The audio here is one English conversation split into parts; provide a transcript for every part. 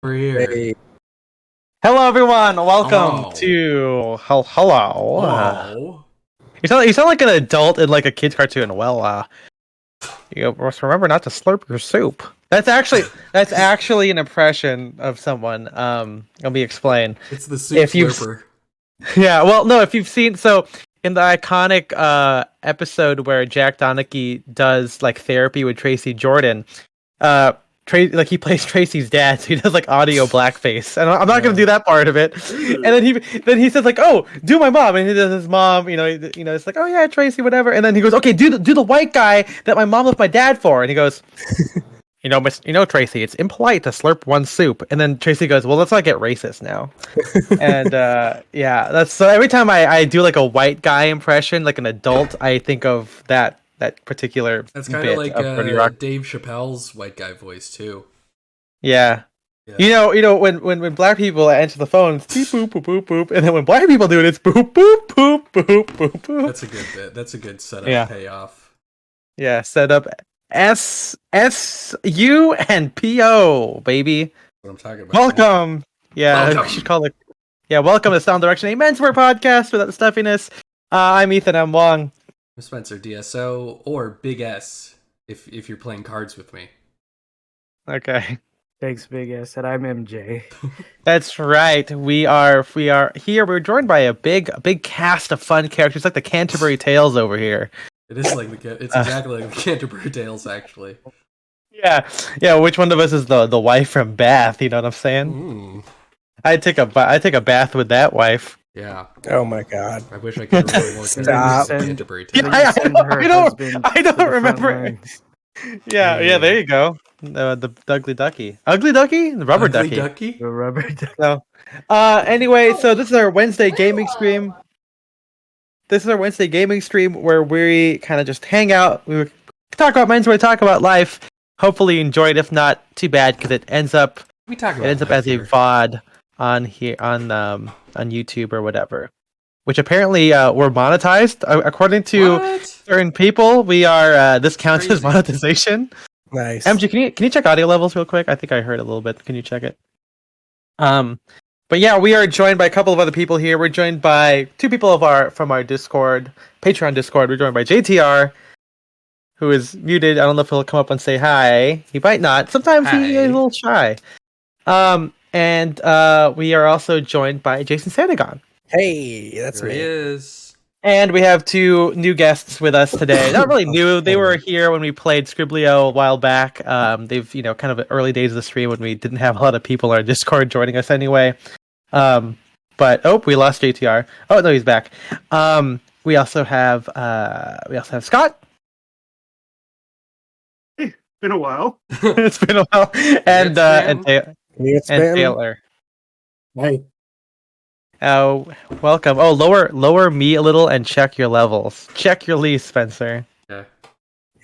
We're here. Hey. Hello, everyone. Welcome Hello. to hello. Hello. You sound like an adult in like a kid's cartoon. Well, you must remember not to slurp your soup. That's actually an impression of someone. Let me explain. It's the soup If you've slurper. Yeah, well, no, if you've seen in the iconic episode where Jack Donaghy does like therapy with Tracy Jordan, he plays Tracy's dad, so he does like audio blackface, and I'm not gonna do that part of it. And then he says like, "Oh, do my mom," and he does his mom. It's like, "Oh yeah, Tracy, whatever." And then he goes, "Okay, do the white guy that my mom left my dad for," and he goes. Tracy, it's impolite to slurp one soup. And then Tracy goes, well, let's not get racist now. And that's so every time I do like a white guy impression, like an adult, I think of that particular That's kind bit of like Rock. Dave Chappelle's white guy voice too. Yeah. When black people answer the phone, it's beep boop boop boop boop, and then when black people do it, it's boop boop boop boop boop boop. That's a good bit. That's a good setup payoff. Yeah, set up SSU and PO, baby. That's what I'm talking about. Welcome. Yeah, Welcome. we should call it. Yeah, welcome to Sound Direction, a menswear podcast without the stuffiness. I'm Ethan. I'm Wong. I'm Spencer, DSO or Big S if you're playing cards with me. Okay, Thanks, Big S. And I'm MJ. that's right. We are here. We're joined by a big cast of fun characters, like the Canterbury Tales over here. It is like it's exactly like the Canterbury Tales, actually. Yeah. Which one of us is the wife from Bath? You know what I'm saying? Mm. I take a bath with that wife. Yeah. Oh my god. I wish I could remember more Stop. Canterbury Tales. Yeah, I don't to the remember front it. lines. Yeah. There you go. The ugly ducky, the rubber Ugly ducky. The rubber duck. So, anyway, so this is our Wednesday gaming stream. This is our Wednesday gaming stream where we kind of just hang out. We talk about menswear, talk about life. Hopefully, you enjoy it. If not, too bad because it ends up as a VOD on here on YouTube or whatever. Which apparently we're monetized according to certain people. We are. This counts as monetization. Nice. MJ, can you check audio levels real quick? I think I heard a little bit. Can you check it? But yeah, we are joined by a couple of other people here. We're joined by two people from our Discord, Patreon Discord. We're joined by JTR, who is muted. I don't know if he'll come up and say hi. He might not. Sometimes he's a little shy. And we are also joined by Jason Sandagon. Hey, that's There me. he is. And we have two new guests with us today. Not really new. They were here when we played Scriblio a while back. They've, kind of early days of the stream when we didn't have a lot of people on our Discord joining us anyway. But we lost JTR. Oh no, he's back. We also have Scott. Hey, been a while. It's been a while. And Taylor. Hey. Oh, welcome. Oh, lower me a little and check your levels. Check your lease, Spencer. Yeah.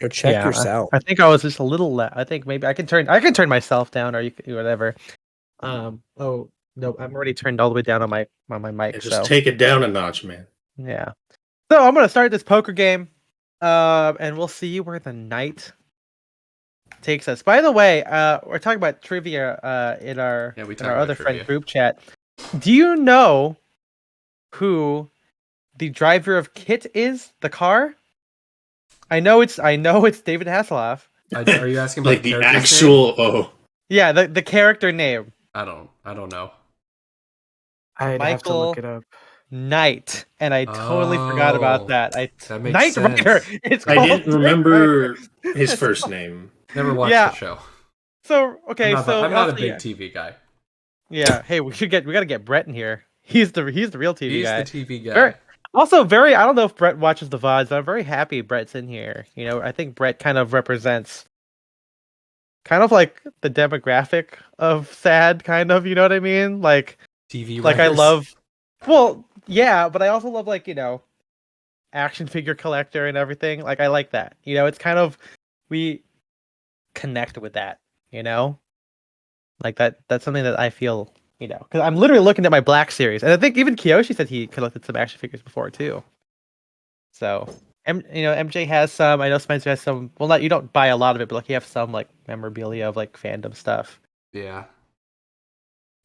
Go check yourself. I think I was just a little. I think maybe I can turn myself down, or you can, whatever. Oh no, I'm already turned all the way down on my mic. Yeah, just take it down a notch, man. Yeah. So I'm gonna start this poker game, and we'll see where the night takes us. By the way, we're talking about trivia in our other friend group chat. Do you know who the driver of Kit is? The car? I know it's David Hasselhoff. Are you asking about Like the actual? name? Oh, Yeah, the character name. I don't know. I'd have to look it up. Knight, and I totally forgot about that. That makes Knight sense. Rider. It's I called didn't Knight remember Rider. his first name. Never watched Yeah. the show. So okay, I'm not a also, big TV guy. Yeah, hey, we gotta get Brett in here. He's the real TV guy. He's the TV guy. I don't know if Brett watches the VODs, but I'm very happy Brett's in here. I think Brett kind of represents kind of like the demographic of SAD, kind of, you know what I mean? Like TV like I writers. love yeah, but I also love action figure collector and everything. Like I like that. It's kind of we connect with that, Like that's something that I feel, because I'm literally looking at my Black Series, and I think even Kiyoshi said he collected some action figures before too. So, MJ has some. I know Spencer has some. Well, not you don't buy a lot of it, but you have some memorabilia of fandom stuff. Yeah.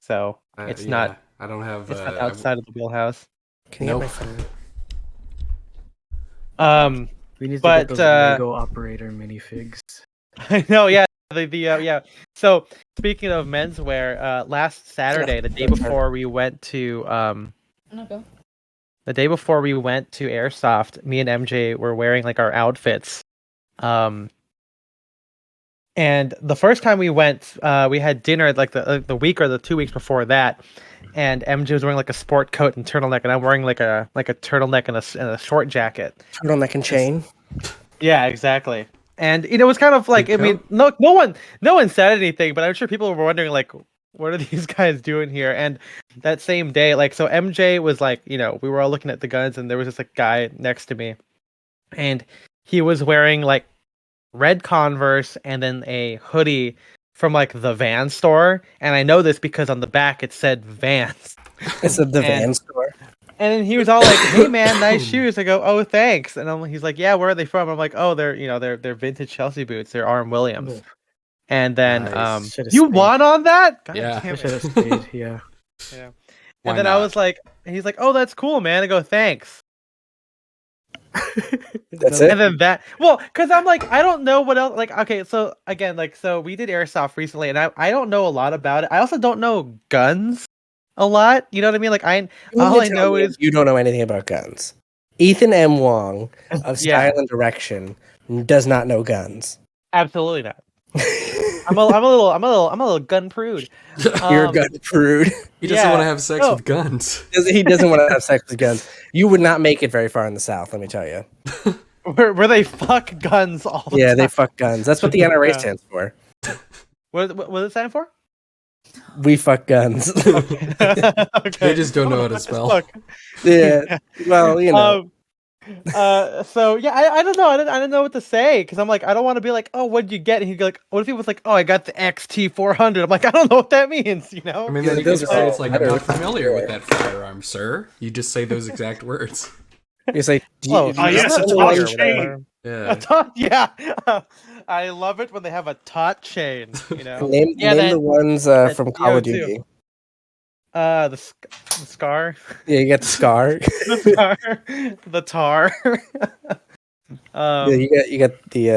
so it's yeah, not. I don't have. It's not outside of the wheelhouse. Can you Nope. get my phone? We need to But, get those Lego operator minifigs. I know, yeah. Yeah. So speaking of menswear, last Saturday, the day before we went to the day before we went to Airsoft, me and MJ were wearing like our outfits. And the first time we went, we had dinner like the week or the 2 weeks before that, and MJ was wearing like a sport coat and turtleneck, and I'm wearing like a turtleneck and a short jacket. Turtleneck and chain. Yeah, exactly. And it was kind of like, I mean, no one said anything, but I'm sure people were wondering like, what are these guys doing here? And that same day, like, so MJ was like, we were all looking at the guns, and there was this like guy next to me, and he was wearing like red Converse and then a hoodie from like the Van store, and I know this because on the back it said Vans. It's the Van store. And then he was all like, "Hey man, nice shoes." I go, "Oh, thanks." And he's like, "Yeah, where are they from?" I'm like, "Oh, they're vintage Chelsea boots. They're R.M. Williams." And then Nice. you won on that? God Yeah. damn it. Should have stayed. Yeah. Yeah. Why And then not? I was like, and he's like, "Oh, that's cool, man." I go, "Thanks." That's it. And then because I'm like, I don't know what else. Like, okay, so again, like, so we did Airsoft recently, and I don't know a lot about it. I also don't know guns a lot. You know what I mean? Like, all I know is you don't know anything about guns. Ethan M. Wong of Yeah. Style and Direction does not know guns. absolutely not. I'm a little gun prude. You're a gun prude. He doesn't yeah. want to have sex No. with guns. He doesn't want to have sex with guns. You would not make it very far in the South, let me tell you. Where they fuck guns all the time. They fuck guns. That's what the NRA Yeah. stands for. What does it stand for? We fuck guns. Okay. They just don't know how to spell. Fuck. Yeah. Well, you know. So yeah, I don't know. I don't know what to say because I'm like, I don't want to be like, oh, what'd you get? And he'd be like, what if he was like, oh, I got the XT400? I'm like, I don't know what that means, you know? I mean, then you can those just are say all it's like, I'm better. not familiar with that firearm, sir. You just say those exact words. You say, yes, a taut chain. Yeah. Yeah. I love it when they have a taut chain, you know? Name that- the ones that's from Call of CO2. Duty. The scar. Yeah, you get the scar. The tar. The tar. Yeah, you get the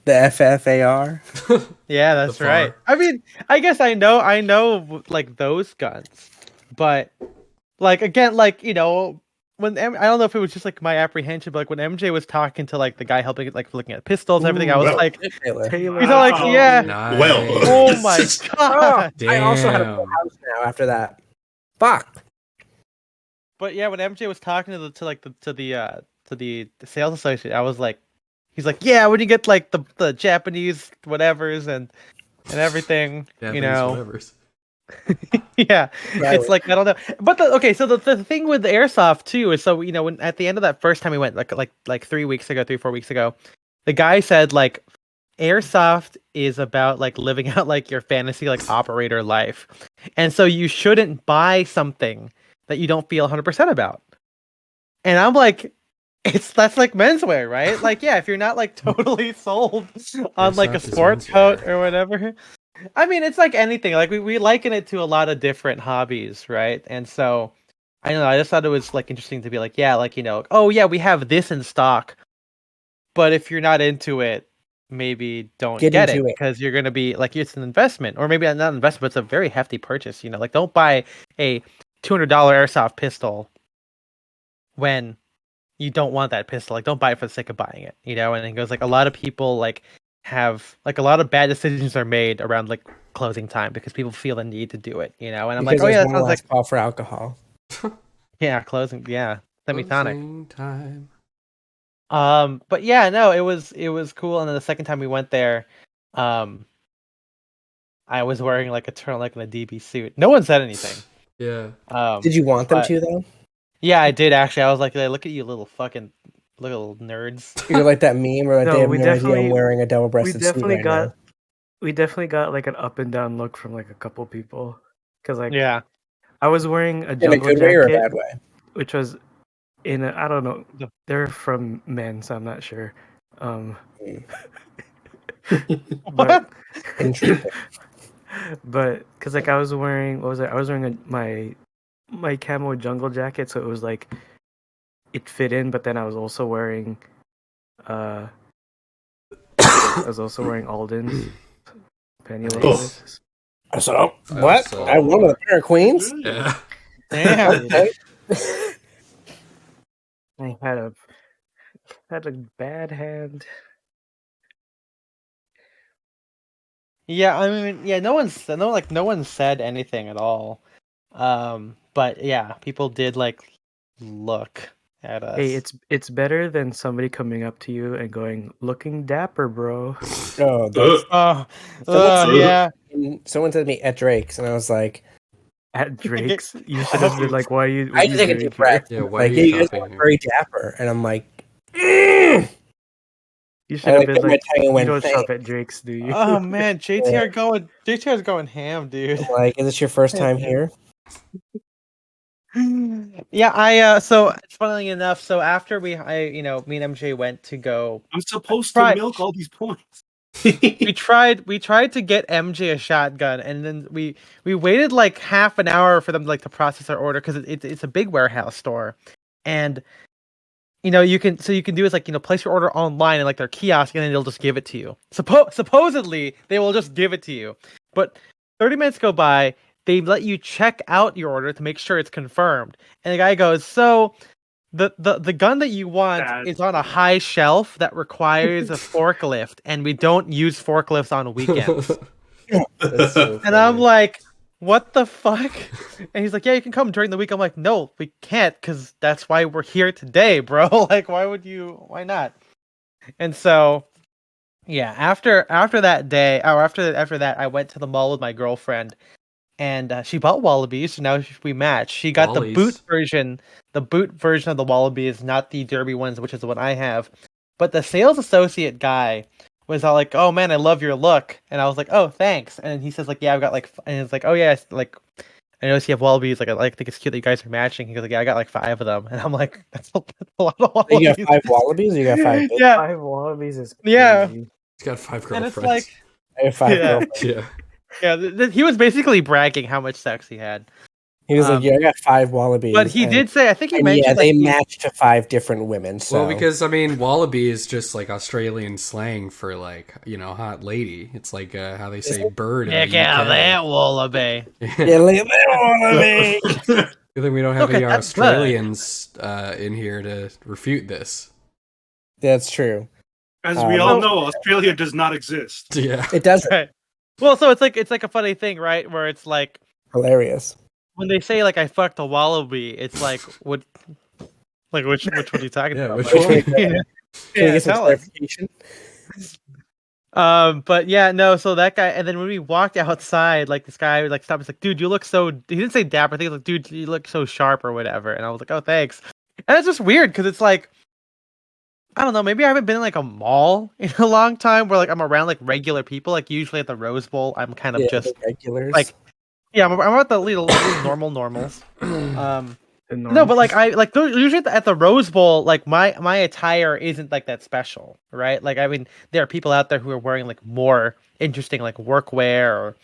FFAR. Yeah, that's The right. FAR. I mean, I guess I know like those guns, but like again, like when I don't know if it was just like my apprehension, but like when MJ was talking to like the guy helping it, like looking at pistols and everything, I was well. like, Taylor. he's all like, yeah. Nice. Well. Oh my god. I also had a Damn. full house now after that. Fuck. But yeah, when MJ was talking to the sales associate, I was like, he's like, yeah, when you get like the Japanese whatevers and everything, Japanese whatevers. yeah, Yeah, it's like I don't know. But so the thing with the airsoft too is so when at the end of that first time we went like 3 weeks ago, 3-4 weeks ago, the guy said like airsoft is about like living out like your fantasy like operator life, and so you shouldn't buy something that you don't feel 100% about. And I'm like, that's like menswear, right? Like, yeah, if you're not like totally sold on like a Airsoft is sports menswear. coat or whatever. I mean, it's like anything. Like we liken it to a lot of different hobbies, right? And so I don't know. I just thought it was like interesting to be like, yeah, like oh yeah, we have this in stock, but if you're not into it, maybe don't Get get it into it. because you're gonna be like it's an investment, or maybe not an investment, but it's a very hefty purchase. Like don't buy a $200 airsoft pistol when you don't want that pistol. Like don't buy it for the sake of buying it, And it goes like a lot of people like have like a lot of bad decisions are made around like closing time because people feel the need to do it, And I'm like, oh yeah, that sounds like call for alcohol. closing, yeah, semitonic. Closing time. But yeah, no, it was cool. And then the second time we went there, I was wearing like a turtleneck and a DB suit. No one said anything. Yeah. Did you want them but- to though? Yeah, I did actually. I was like, look at you, little nerds. You're like that meme where No, they have we no idea definitely- I'm wearing a We double-breasted suit definitely right got now. we definitely got like an up and down look from like a couple people because like Yeah, I was wearing a In a jungle good way or a jacket, bad way? which was I don't know. They're from men, so I'm not sure. But what? Interesting. But because like I was wearing, what was it? I was wearing my camo jungle jacket, so it was like it fit in. But then I was also wearing Alden's pantyhose. So I what? also- I won with a pair of queens. Yeah. Damn. Okay. I had a bad hand. Yeah, I mean, yeah, no one said anything at all. But yeah, people did like look at us. Hey, it's better than somebody coming up to you and going, "Looking dapper, bro." Oh, that's, Oh, Someone- yeah. someone said to me at Drake's, and I was like, At Drake's, you should have been like, "Why are you?" I What just take you a deep doing here?" breath. Yeah, why Like, are yeah, you you guys shopping look here? very dapper, and I'm like, mm. You I should have like been bit my like, tongue and "You went, don't shop "Thanks." at Drake's, do you?" Oh man, JTR's going ham, dude. I'm like, is this your first time here? Yeah, I so funnily enough, so after me and MJ went to go. I'm supposed Right. to milk all these points. We tried to get MJ a shotgun, and then we waited like half an hour for them to process our order because it's a big warehouse store, and you can do is place your order online and their kiosk, and then they'll just give it to you. Supposedly they will just give it to you, but 30 minutes go by. They let you check out your order to make sure it's confirmed, and the guy goes, "So the gun that you want is on a high shelf that requires a forklift, and we don't use forklifts on weekends." That's so And I'm funny. like, "What the fuck?" And he's like, "Yeah, you can come during the week." I'm like, "No, we can't, because that's why we're here today, bro. Like, why not?" And so, yeah, after that day, or after that, I went to the mall with my girlfriend, and she bought wallabies. So now we match. She got the boot Wallies. version. The boot version of the wallabies, not the derby ones, which is the one I have. But the sales associate guy was all like, "Oh man, I love your look," and I was like, "Oh, thanks." And he says yeah, I've got and it's like, "Oh yeah, I noticed you have wallabies. I think it's cute that you guys are matching." He goes yeah, I got 5 of them, and I'm like, that's a lot of wallabies. You got 5 wallabies, or you got 5? Yeah, 5 wallabies is Yeah. crazy. He's got 5 and it's girlfriends. I have 5 Yeah. girlfriends. Yeah. yeah. He was basically bragging how much sex he had. He was like, yeah, I got 5 wallabies. But he did say, I think he and mentioned yeah, they he- match to 5 different women. So. Well, because wallaby is just Australian slang for hot lady. It's like how they say bird. in the Check out UK. that wallaby. yeah, look at that wallaby. Good thing we don't have Okay, any that's good. Australians in here to refute this. That's true. As we all No. know, Australia does not exist. Yeah. It doesn't. Right. Well, so it's like a funny thing, right? Where it's like Hilarious. when they say I fucked a wallaby, it's like what, which one are you talking Yeah, about? which Like, one? Can we Yeah, get some tell us. clarification? But yeah, no. So that guy, and then when we walked outside, this guy stopped. He's like, "Dude, you look so." He didn't say dapper. I think he was like, "Dude, you look so sharp" or whatever. And I was like, "Oh, thanks." And it's just weird because it's like, I don't know. Maybe I haven't been in a mall in a long time where I'm around regular people. Usually at the Rose Bowl, I'm kind of just the regulars. yeah, I'm at the little normals. The No, but normal- usually at the Rose Bowl, my attire isn't that special, right? I mean, there are people out there who are wearing more interesting workwear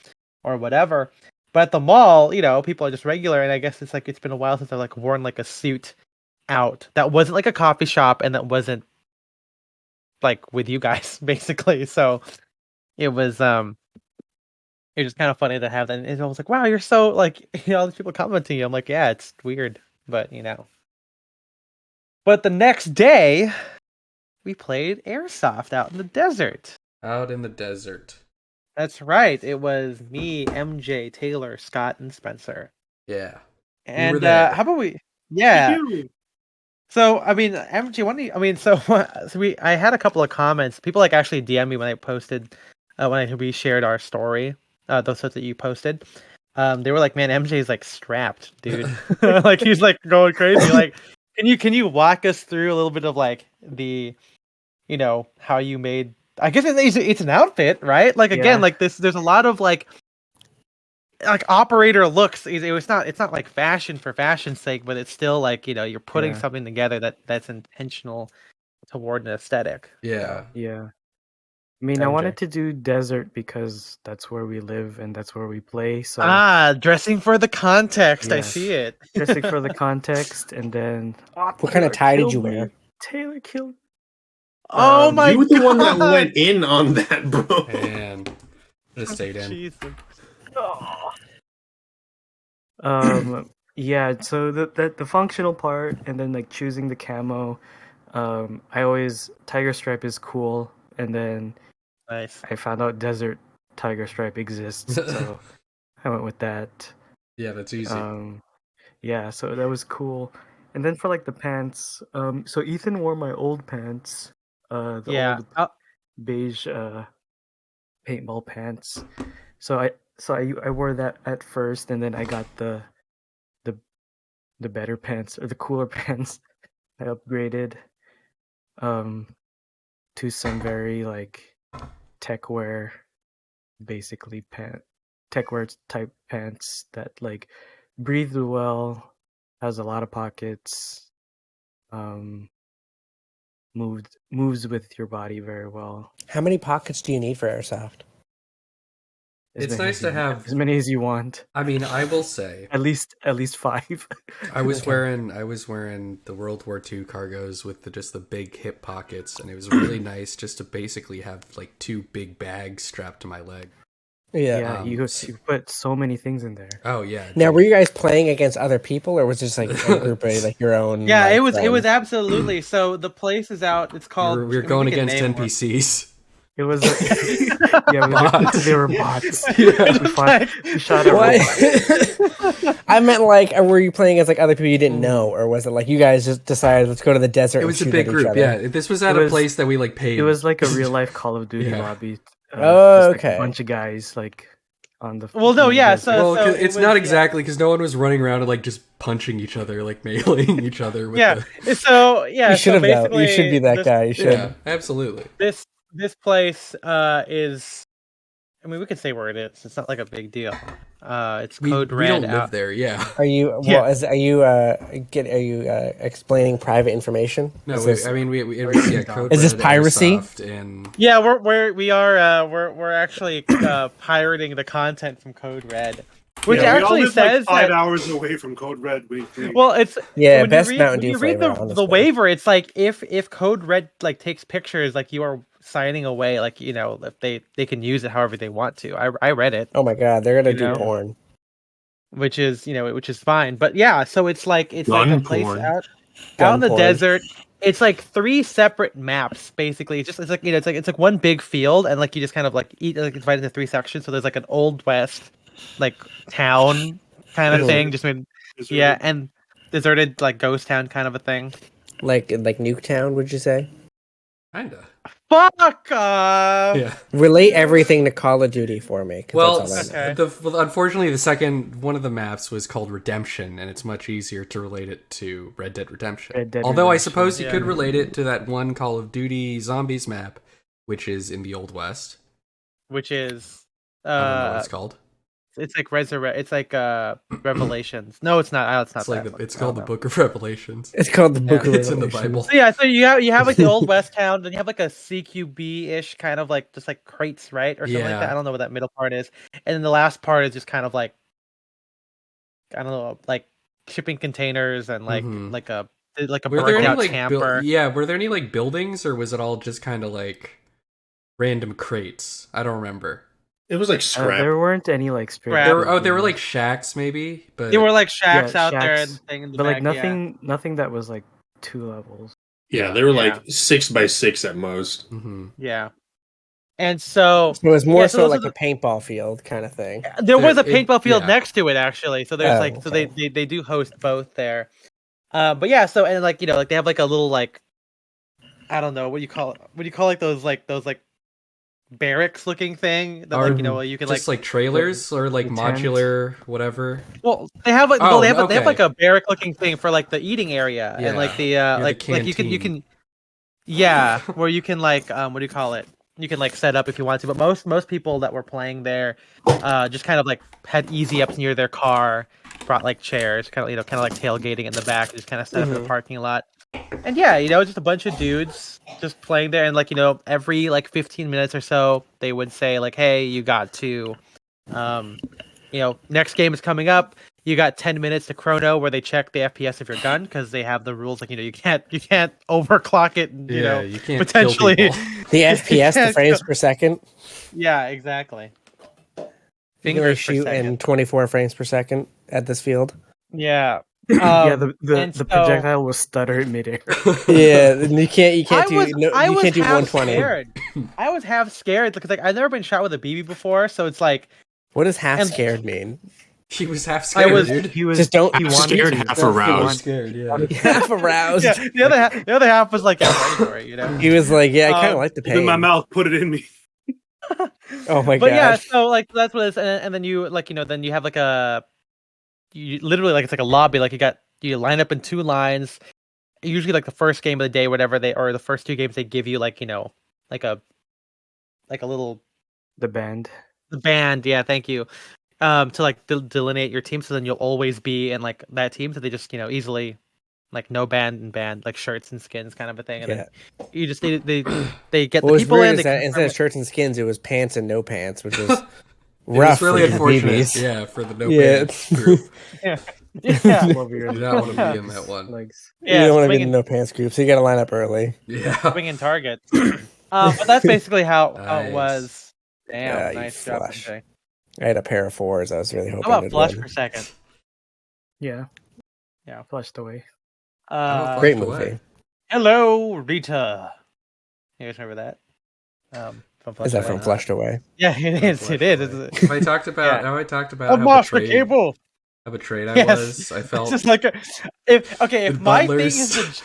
or whatever. But at the mall, people are just regular, and I guess it's been a while since I've worn a suit out that wasn't a coffee shop and that wasn't with you guys basically. So it was just kind of funny to have that. And I was like, wow, you're so all these people commenting you. I'm like, yeah, it's weird, but But the next day, we played Airsoft out in the desert. Out in the desert. That's right. It was me, MJ, Taylor, Scott, and Spencer. Yeah. And were there. how about we? Yeah. You. So I mean, MJ, I had a couple of comments. People actually DM me when I posted when we shared our story. Those that you posted. They were like, "Man, MJ's strapped, dude. He's going crazy. Can you walk us through a little bit of the, how you made? I guess it's an outfit, right? Again, Yeah. there's a lot of operator looks. It's not fashion for fashion's sake, but it's still you're putting Yeah. something together that's intentional toward an aesthetic. Yeah. Yeah. I mean, I MJ. wanted to do desert because that's where we live and that's where we play. So Dressing for the context. I Yes. see it. dressing for the context, and then What kind of tie did you wear? Taylor killed. Oh my You were the one that God. went in on that, bro. And just stayed in. Jesus. Yeah. So the functional part, and then like choosing the camo. I always tiger stripe is cool, and then Nice. I found out desert tiger stripe exists, so I went with that. Yeah, that's easy. Yeah, so that was cool. And then for like the pants, so Ethan wore my old pants, the Yeah. old beige paintball pants. So I wore that at first, and then I got the better pants, or the cooler pants. I upgraded to some very like tech wear, basically tech wear type pants that like breathe well, has a lot of pockets, moves with your body very well. How many pockets do you need for airsoft? It's many nice as to you- have- as many as you want. I mean, I will say, At least 5. I was Okay. wearing the World War II cargos with just the big hip pockets, and it was really nice just to basically have like 2 big bags strapped to my leg. Yeah. Yeah, you put so many things in there. Oh yeah. Now, dude. were you guys playing against other people, or was this like a group of like your own? Yeah, like, it was friends? absolutely. So the place is out. It's called. We were going against NPCs. It was yeah, Bots. they were bots. Yeah. We shot at What? I meant like, were you playing as like other people you didn't know, or was it like you guys just decided let's go to the desert? It was a and shoot big at each group. other? Yeah, this was at It a was- place that we like paid. It was like a real life Call of Duty Yeah. lobby. Oh, just, like, okay. a bunch of guys like on the. Well, no, in the yeah, desert. so- well, 'cause it it's was- not yeah. exactly because no one was running around and like just punching each other, like meleeing each other. With Yeah. the... So yeah. You should so have though. basically, You should be that this, guy. You should. Yeah, absolutely. This place is. I mean, we could say where it is. It's not like a big deal. It's We Code Red don't out. live there. Yeah. Are you? Well, Yeah. are you explaining private information? No, Is this- yeah. Code Is this Red, piracy? Airsoft, and Yeah, we're actually pirating the content from Code Red, which Yeah, we all actually live says like 5 that. hours away from Code Red. We Well, it's Yeah, when best you read, Mountain when Dew you read flavor, the honestly. waiver, it's like if Code Red like takes pictures, like you are signing away, like if they can use it however they want to. I read it, Oh my god, they're gonna You do know? porn. which is fine. But yeah, so it's like a Gun place porn. out Gun in the porn. desert. It's like 3 separate maps, basically. It's like one big field, and like you just kind of like it's divided into 3 sections. So there's like an old west, like town kind of Mhm. thing, just been Deserted. yeah, and deserted like ghost town kind of a thing. Like Nuketown, would you say? kinda. Fuck off! Yeah. Relate everything to Call of Duty for me. 'cause Well, that's all I know. Okay. unfortunately, the second one of the maps was called Redemption, and it's much easier to relate it to Red Dead Redemption. Red Dead Although I Redemption, suppose you yeah. could relate it to that one Call of Duty Zombies map, which is in the Old West. Which is I don't know what it's called. it's like It's like Revelations. No, it's not. It's not. It's like that one. it's I called the don't know. Book of Revelations. It's called the Book of It's in the Revelation. Bible. So yeah, so you have like the old west town, then you have like a CQB ish kind of like just like crates, right, or something like Yeah. that. I don't know what that middle part is, and then the last part is just kind of like I don't know, like shipping containers and like Mhm. like a Were there burnt any out like camper. were there any like buildings, or was it all just kind of like random crates? I don't remember. It was like scrap. there weren't any like straight. Scrap. There were like shacks maybe, but They were like shacks Yeah, out there and shacks, thing in the but back, like yeah. nothing that was like 2 levels. Yeah, they were Yeah. like 6x6 at most. Mhm. Yeah. And so So it was more Yeah, so those like are a paintball field kind of thing. there was a There- it- paintball field yeah. next to it actually. So there's Oh, like so okay. they do host both there. But yeah, so and like like they have like a little like I don't know what you call it. What do you call like those barracks looking thing that like you can just like trailers or like the tent. modular whatever. well they have like Oh, they have okay. like a barrack looking thing for like the eating area Yeah. and like the the like you canteen. can yeah where you can like what do you call it, you can like set up if you want to, but most people that were playing there just kind of like had easy ups near their car, brought like chairs, kind of kind of like tailgating in the back, just kind of set up in the parking lot. And yeah, just a bunch of dudes just playing there, and like every like 15 minutes or so, they would say like, "Hey, you got to, next game is coming up. You got 10 minutes to chrono where they check the FPS of your gun because they have the rules like you can't overclock it. And, you can't potentially kill people. The FPS, the frames per second. Yeah, exactly. You can only shoot in 24 frames per second at this field. Yeah. Yeah, the and projectile will stutter in midair. Yeah, you can't do I was 120. Scared. I was half scared because like I've never been shot with a BB before, so it's like. What does half scared mean? He was half scared, dude. He was Just don't. He wanted Scared, to. half aroused. Scared, yeah. Half aroused. Yeah, the other half was like, I'm ready for it, He was like, yeah, I kind of like the It's in pain. my mouth. Put it in me. Oh my But god. yeah, so like that's what it is, and then you like then you have like you literally like it's like a lobby, like you line up in two lines. Usually like the first game of the day, whatever or the first two games they give you like like a little The band. the band, yeah, thank you. To like delineate your team, so then you'll always be in like that team. So they just easily like no band and band like shirts and skins kind of a thing. And then you just they get What the was people weird in. is that instead of shirts and skins, it was pants and no pants, which was It rough. was really for the unfortunate, babies. yeah, for the no Yeah. pants group. Yeah, You do not want to be in that one. Legs. You don't want to be in swinging, the no pants group, so you got to line up early. Yeah. swinging targets. But that's basically how it Nice. was. Damn, Yeah, you nice job, flush. MJ. I had a pair of fours. I was really hoping. How about it'd flush win. per second? Yeah. Yeah. Flushed away. Flushed Great away. movie. Hello, Rita. You guys remember that? From Flushed Is that Away? from Flushed Away? Yeah, it is. It is. It's Have I talked about Yeah. how I talked about a how monster betrayed, cable. how betrayed I Yes. was? I It's felt just like if The my butlers.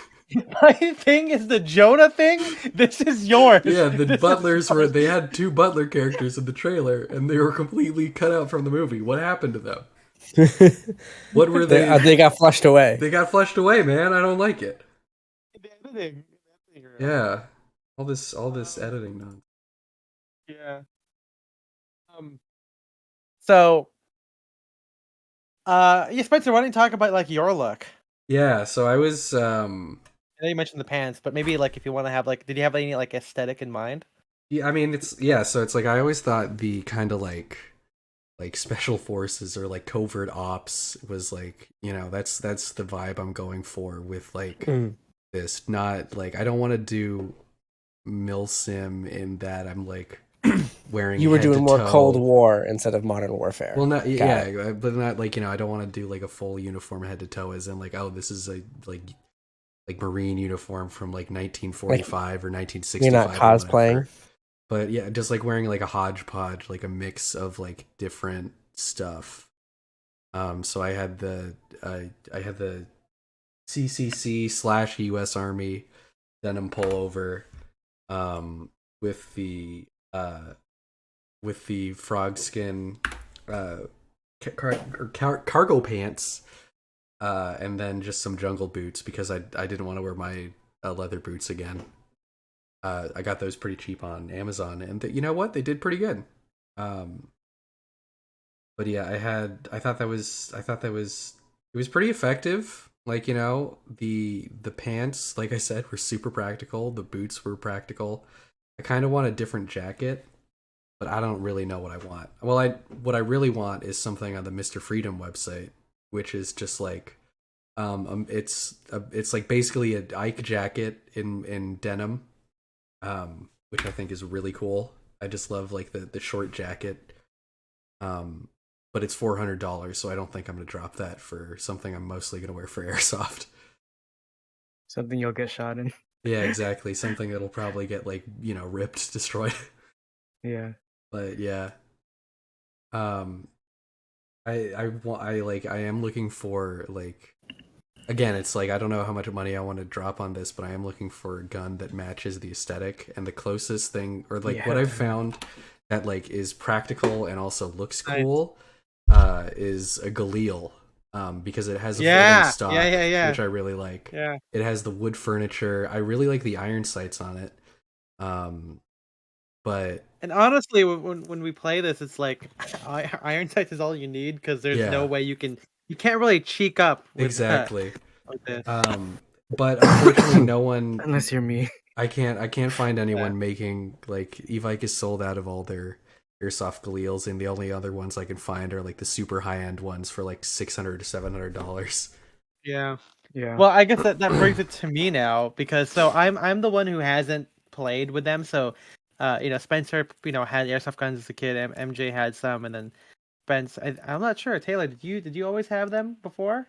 my thing is the Jonah thing, this is yours. yeah, the This is butlers they had two butler characters in the trailer and they were completely cut out from the movie. What happened to them? What were they? They got flushed away. They got flushed away, man. I don't like it. the editing. Yeah. All this editing nonsense. Yeah. So yeah, Spencer, why don't you talk about like your look? Yeah, so I was I know you mentioned the pants, but maybe like if you want to have like, did you have any like aesthetic in mind? yeah, I mean so it's like I always thought the kind of like special forces or like covert ops was like, that's the vibe I'm going for with like this. Not like I don't want to do milsim in that I'm like wearing You were head doing to more toe. Cold War instead of Modern Warfare. Well, not Got yeah, but not like I don't want to do like a full uniform head to toe, as in like, oh, this is a like Marine uniform from like 1945 or 1965. You're not or cosplaying. whatever. But yeah, just like wearing like a hodgepodge, like a mix of like different stuff. So I had the CCC/US Army denim pullover, with the frog skin cargo pants, and then just some jungle boots because I didn't want to wear my leather boots again. I got those pretty cheap on Amazon, and you know what? They did pretty good. But yeah, I thought that was it was pretty effective. Like, the pants, like I said, were super practical. The boots were practical. I kind of want a different jacket, but I don't really know what I want. Well, what I really want is something on the Mr. Freedom website, which is just like, it's like basically a Ike jacket in denim, which I think is really cool. I just love like the short jacket, but it's $400, so I don't think I'm gonna drop that for something I'm mostly gonna wear for Airsoft. Something you'll get shot in. Yeah, exactly. Something that'll probably get like ripped, destroyed. Yeah. But yeah, I am looking for like, again, it's like I don't know how much money I want to drop on this, but I am looking for a gun that matches the aesthetic, and the closest thing, or like what I've found that like is practical and also looks cool, is a Galil. Because it has a folding stock, which I really like. Yeah. It has the wood furniture. I really like the iron sights on it. But And honestly, when we play this, it's like iron sights is all you need because there's no way you can't really cheek up with exactly. like this. but unfortunately, no one. Unless you're me. I can't find anyone making like Evike is sold out of all their airsoft Galeals, and the only other ones I can find are like the super high end ones for like $600 to $700. Yeah. Yeah. Well, I guess that brings it to me now because so I'm the one who hasn't played with them. So, Spencer, had airsoft guns as a kid. MJ had some, and then Spence. I'm not sure. Taylor, did you always have them before?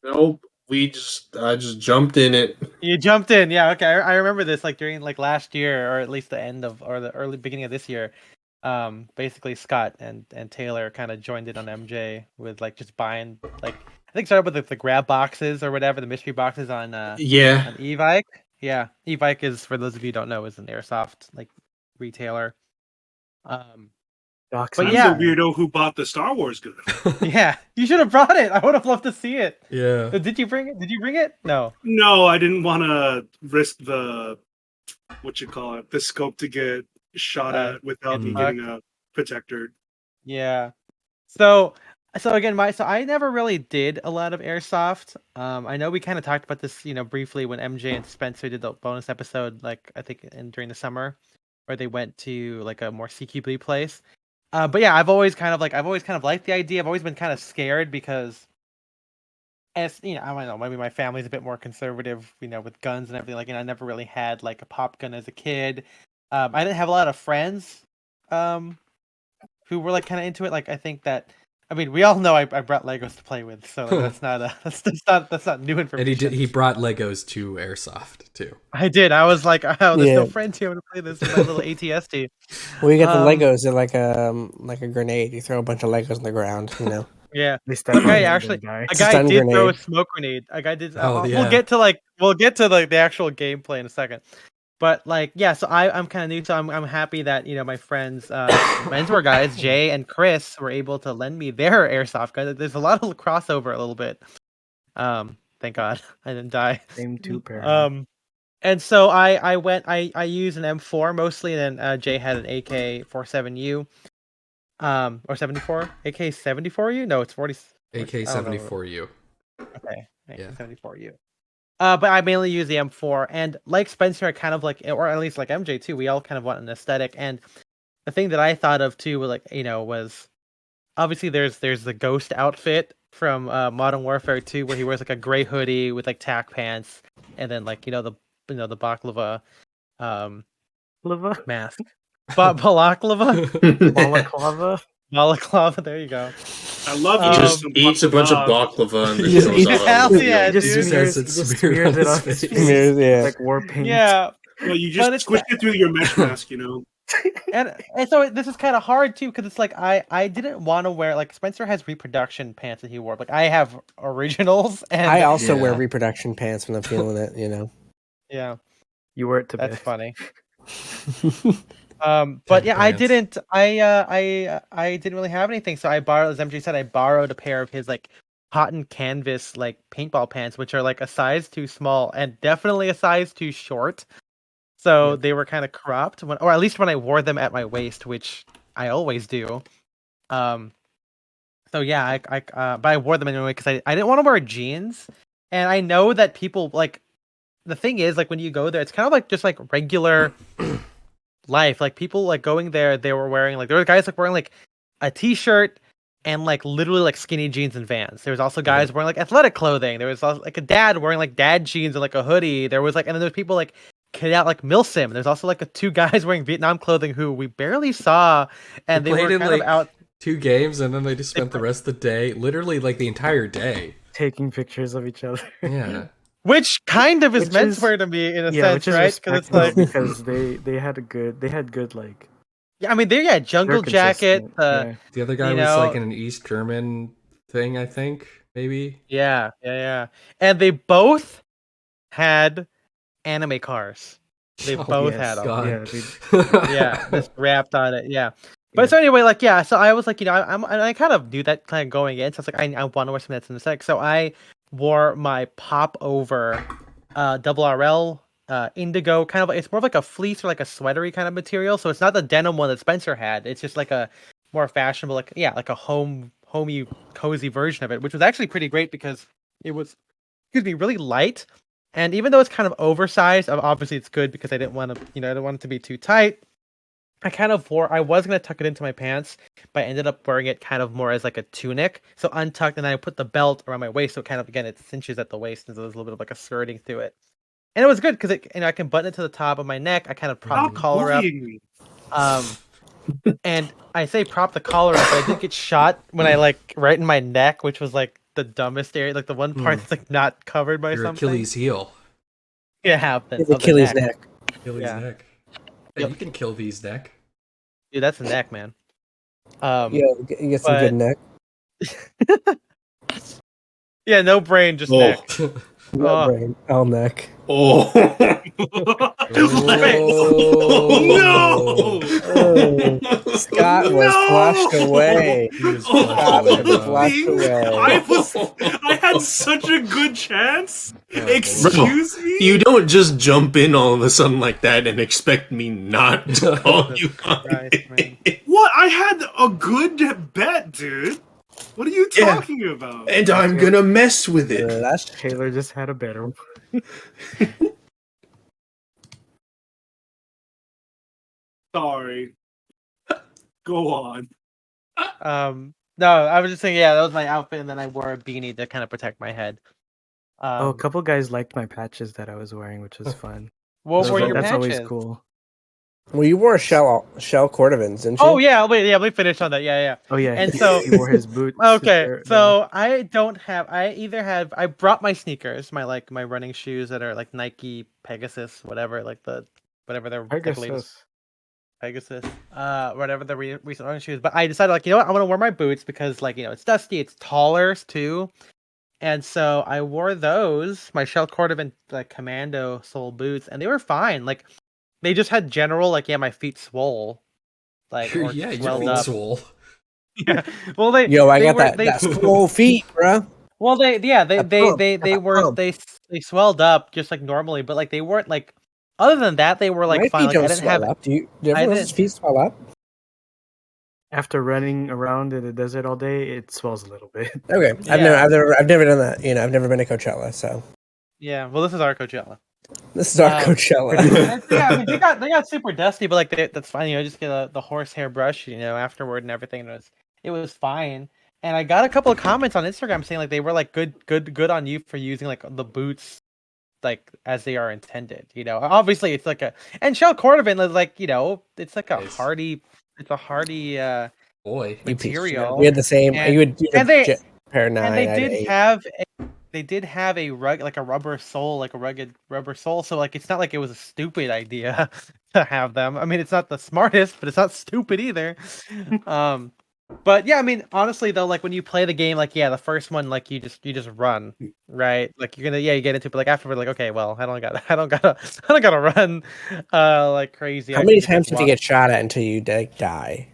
Nope. I just jumped in it. You jumped in, yeah. Okay, I remember this like during like last year, or at least the end of or the early beginning of this year. Basically Scott and Taylor kind of joined in on MJ with like just buying like I think started with the grab boxes or whatever, the mystery boxes on Yeah. Evike. Yeah, Evike is, for those of you who don't know, is an airsoft like retailer. Docs But I'm yeah. the weirdo who bought the Star Wars gun. Yeah, you should have brought it. I would have loved to see it. Yeah. Did you bring it? Did you bring it? No. No, I didn't want to risk the the scope to get shot at without me fuck. getting a protector. Yeah. So again, I never really did a lot of airsoft. I know we kind of talked about this, briefly when MJ and Spencer did the bonus episode, like I think during the summer, where they went to like a more CQB place. But yeah, I've always kind of liked the idea. I've always been kind of scared because, as I don't know, maybe my family's a bit more conservative, with guns and everything. Like, I never really had like a pop gun as a kid. I didn't have a lot of friends, who were like kind of into it. Like, I think that, we all know I brought Legos to play with, so like, that's not that's not new information. And he brought Legos to Airsoft too. I did. I was like, oh, there's no friends here to play this with my little ATST. Well, you got the Legos. They're like a grenade. You throw a bunch of Legos on the ground. Yeah. They step on Okay, them, actually, they die. a guy Stun did throw a grenade. smoke grenade. A guy did. Oh, yeah. We'll get to the actual gameplay in a second. But like, yeah, so I'm kind of new, so I'm happy that my friends, mentor guys, Jay and Chris, were able to lend me their airsoft guns. There's a lot of crossover a little bit. Thank God I didn't die. Same two pair. And so I used an M4 mostly, and then Jay had an AK-47U, or 74, AK-74U. No, it's 40. AK-74U. Okay, Yeah. AK-74U. But I mainly use the M4, and like Spencer, I kind of like, or at least like MJ too, we all kind of want an aesthetic. And the thing that I thought of too, was obviously there's the Ghost outfit from Modern Warfare 2, where he wears like a gray hoodie with like tack pants, and then like the baklava mask, Balaclava. balaclava. There you go. I love He it. just eats a bunch of baklava and then Just goes eats- out on Hell the yeah, field. dude. Just says it's Just smeared on smears it his on his face. face. Smears, yeah. Like war paint. Yeah. Well, you But just it's squish it through your mesh mask, And so this is kind of hard too, because it's like I didn't want to wear, like, Spencer has reproduction pants that he wore. Like, I have originals, and I also Yeah. wear reproduction pants when I'm feeling it. yeah, You wear it to that's bed. funny. But yeah, I pants. didn't. I didn't really have anything, so I borrowed, as MJ said, I borrowed a pair of his like cotton canvas like paintball pants, which are like a size too small and definitely a size too short. So they were kind of cropped, or at least when I wore them at my waist, which I always do. So yeah, but I wore them anyway because I didn't want to wear jeans, and I know that people like. The thing is, like, when you go there, it's kind of like just like regular life. Like, people like going there, there were guys like wearing like a t-shirt and like literally like skinny jeans and Vans. There was also guys wearing like athletic clothing. There was also, like, a dad wearing like dad jeans and like a hoodie. There was like, and then there's people like kitted out like Milsim. There's also like two guys wearing Vietnam clothing who we barely saw, and they played were in kind of like out. 2 games, and then they just spent the rest of the day, literally like the entire day. Taking pictures of each other. Yeah. Which kind of is Which is- menswear to me in a Yeah, sense, which is right? Because it's respectable like, because they had good like yeah, I mean, jungle they're jacket. consistent, yeah. The other guy You was know- like in an East German thing, I think, maybe. Yeah. And they both had anime cars. They Oh, both yes, had them. God. Yeah, Yeah, just wrapped on it. Yeah. But so anyway, like, yeah, so I was like, I kind of knew that kind of going in. So I was like, I want to wear something that's in the aesthetic. So I wore my pop over double RL indigo, kind of, it's more of like a fleece or like a sweatery kind of material. So it's not the denim one that Spencer had. It's just like a more fashionable, like, yeah, like a homey, cozy version of it, which was actually pretty great because it was, really light. And even though it's kind of oversized, obviously it's good because I didn't want to, I didn't want it to be too tight. I was gonna tuck it into my pants, but I ended up wearing it kind of more as like a tunic. So untucked, and I put the belt around my waist, so kind of again it cinches at the waist, and so there's a little bit of like a skirting to it. And it was good because I can button it to the top of my neck. I kind of prop the collar up. bullying me. And I say prop the collar up, but I did get shot when I like right in my neck, which was like the dumbest area, like the one part that's like not covered by Your something. Achilles heel. It happens. His Achilles neck. Achilles Yeah. neck. Hey, you can kill these neck. Dude, that's a neck, man. You get some good neck. Yeah, no brain, just Oh. neck. No Oh. brain. All neck. Oh. No! Oh, Scott was No! flushed away. He was God, flushed was away. flushed away. I had such a good chance. Yeah, Excuse me. You don't just jump in all of a sudden like that and expect me not to call you on Christ, man. it. What? I had a good bet, dude. What are you Yeah. talking about? And I'm gonna mess with it. That's Taylor just had a better one. Sorry. Go on. No, I was just saying, yeah, that was my outfit, and then I wore a beanie to kind of protect my head. A couple guys liked my patches that I was wearing, which was fun. What So were your that's patches? always cool. well, you wore shell cordovans, didn't you? Oh yeah, let me finish on that. Yeah. Oh yeah, And he, so- he wore his boots. Okay, so I brought my sneakers, my running shoes that are like Nike Pegasus, whatever they're like Pegasus, whatever the recent running shoes. But I decided, like, you know what, I'm gonna wear my boots because, like, it's dusty, it's taller too, and so I wore those, my Shell Cordovan like commando sole boots, and they were fine. Like, they just had general, like, my feet swole, like, or Yeah, your swelled feet up. swole. Yeah, well, they Yo, I they got were, that they, that swole feet, bro. well, they pump. were they swelled up just like normally, but like they weren't like. Other than that, they were like My fine. feet Like, I don't didn't swell have. up. Do everyone else's didn't- feet swell up? After running around in the desert all day, it swells a little bit. Okay, I've never done that. I've never been to Coachella, so Yeah, well, this is our Coachella. this is our And, Coachella. yeah, I mean, they got super dusty, but like that's fine. Just get the horsehair brush, afterward and everything. And it was fine. And I got a couple of comments on Instagram saying like they were like good on you for using like the boots like as they are intended. Obviously it's like and Shell Cordovan is like it's like a Nice. hardy Boy. You piece of shit. material. We had the same. And- you had and they- pair of 9. And I had 8. they did have a rubber sole, like a rugged rubber sole. So like it's not like it was a stupid idea to have them. I mean, it's not the smartest, but it's not stupid either. But yeah, I mean, honestly though, like when you play the game, like the first one, like you just run, right? Like you get into it, but like afterward, like okay, well, I don't gotta run, like crazy. How I many can just, times like, did you get shot at until you die?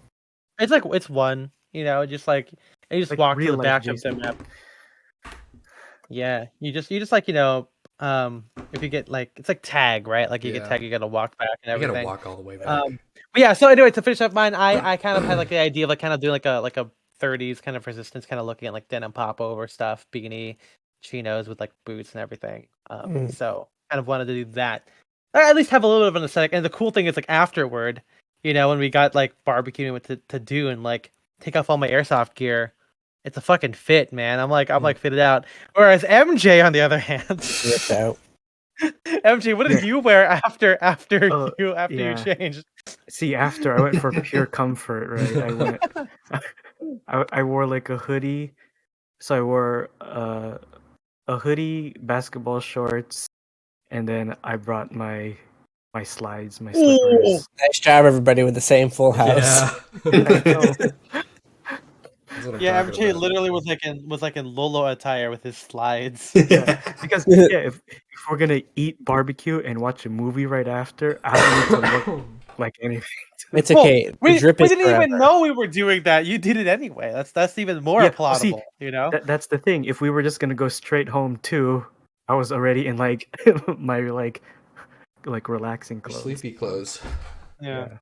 It's one, just like you just Like walk to real the life back of the Jason. map. Yeah, you just like if you get like it's like tag, right? Like you get Yeah. tag, you gotta walk back and I everything. gotta walk all the way back. But yeah, so anyway, to finish up mine, I kind of had like the idea of like kind of doing like a 30s kind of resistance, kind of looking at like denim pop over stuff, beanie, chinos with like boots and everything. So kind of wanted to do that. Or at least have a little bit of an aesthetic. And the cool thing is like afterward, when we got like barbecuing with to do and like take off all my airsoft gear, it's a fucking fit, man. I'm like fitted out. Whereas MJ on the other hand, Ripped out. MJ, what did you wear after Oh, you yeah. changed? See, after I went for pure comfort, right? I wore like a hoodie. So I wore a hoodie, basketball shorts, and then I brought my slides, my slippers. Nice job, everybody, with the same full house. Yeah. That's what I'm Yeah, talking MJ about. literally was like in Lolo attire with his slides. Because if we're gonna eat barbecue and watch a movie right after, I don't need to look like anything. It's Well, okay. we Drip is didn't even forever. know we were doing that. You did it anyway. That's even more Yeah, applaudable. see, That's the thing. If we were just gonna go straight home too, I was already in like my like relaxing Your clothes. sleepy clothes. Yeah.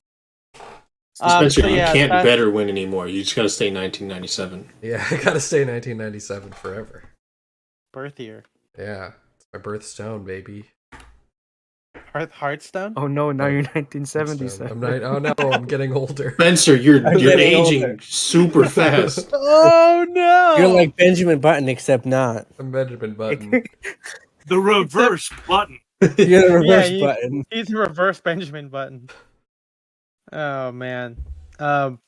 Spencer, So you yeah, can't that- better win anymore. You just gotta stay 1997. Yeah, I gotta stay 1997 forever. Birth year. Yeah, My birthstone, baby. Hearthstone. Oh no, now Oh, you're Birthstone. 1977. I'm not. Oh no, I'm getting older. Spencer, you're I'm you're getting aging older. super fast. Oh no! You're like Benjamin Button, except not. I'm Benjamin Button. The reverse button. You're the Yeah, reverse button. he's a reverse Benjamin Button. Oh man. Um,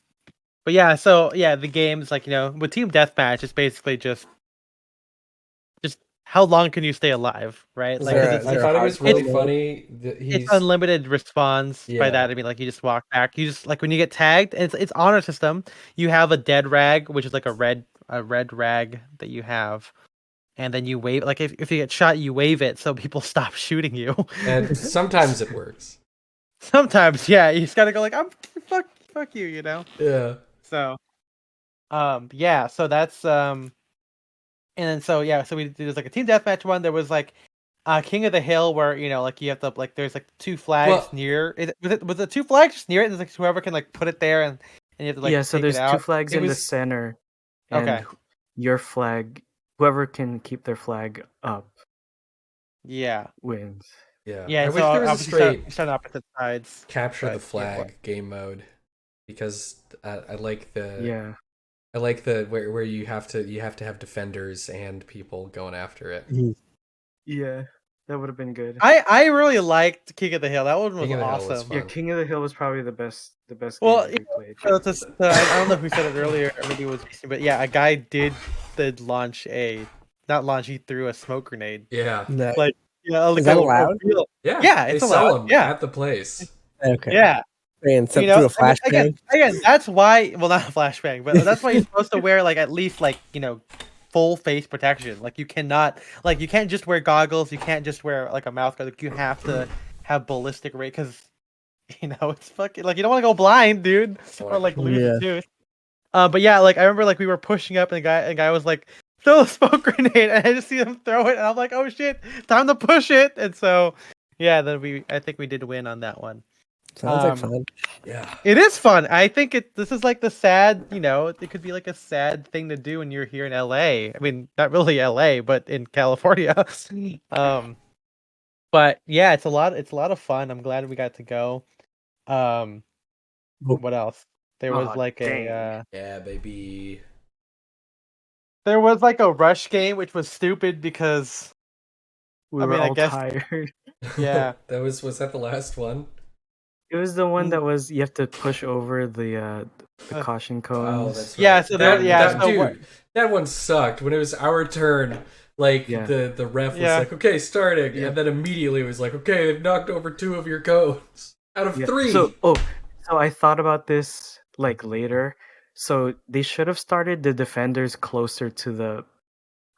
but yeah, so yeah, the game's like, with team deathmatch, it's basically just how long can you stay alive, right? Is Like, there because a- it's is I there a thought it was really hardcore mode? funny that it's he's unlimited response. By Yeah. that I mean, like, you just walk back. You just, like, when you get tagged, and it's honor system. You have a dead rag, which is like a red rag that you have, and then you wave. Like, if you get shot, you wave it so people stop shooting you. and sometimes it works. Sometimes, yeah, you just gotta go like, I'm fuck you, Yeah. So, yeah, so that's and then so yeah, so there's like a team deathmatch one. There was like King of the Hill, where like you have to, like, there's like two flags Well, near. Was it two flags just near it? And there's like whoever can like put it there, and you have to like Yeah, so take it there's two out. flags It in the was center, and okay. your flag, whoever can keep their flag up Yeah, wins. yeah. yeah. I And so wish there was a obviously straight start on opposite sides, capture the but yeah, flag game mode because I like the Yeah. I like where you have to have defenders and people going after it. Yeah, that would have been good. I really liked King of the Hill. That one was King of the Hill was awesome. fun. Yeah, King of the Hill was probably the best Well, game we played. so I don't know who said it earlier, or maybe it was Mason, but yeah, a guy did launch he threw a smoke grenade. Yeah. No. Like, like Is that a allowed? real, Yeah. yeah, They it's sell allowed. them Yeah, at the place. Okay. yeah. And so You through know, a flashbang. again, that's why. Well, not a flashbang, but that's why you're supposed to wear, like, at least, like, full face protection. Like, you can't just wear goggles. You can't just wear like a mouth guard. Like, you have to have ballistic rate, because it's fucking, like, you don't want to go blind, dude, or like lose a Yeah. tooth. But yeah, like, I remember, like, we were pushing up, and the guy was like, throw a smoke grenade, and I just see him throw it, and I'm like, oh shit, time to push it. And so yeah, then I think we did win on that one. Sounds like fun. Yeah. It is fun. I think this is like the sad, it could be like a sad thing to do when you're here in LA. I mean, not really LA, but in California. But yeah, it's a lot of fun. I'm glad we got to go. What else? There was Aw, like dang. Yeah, baby. there was like a rush game, which was stupid because We I were mean, I all guess- tired. Yeah. was that the last one? It was the one that was you have to push over the caution cones. Oh, that's right. Yeah, so dude, that one sucked. When it was our turn, like Yeah. the ref was Yeah. like, "Okay, starting," Yeah. and then immediately was like, "Okay, they've knocked over 2 of your cones out of Yeah. 3." So I thought about this like later. So they should have started the defenders closer to the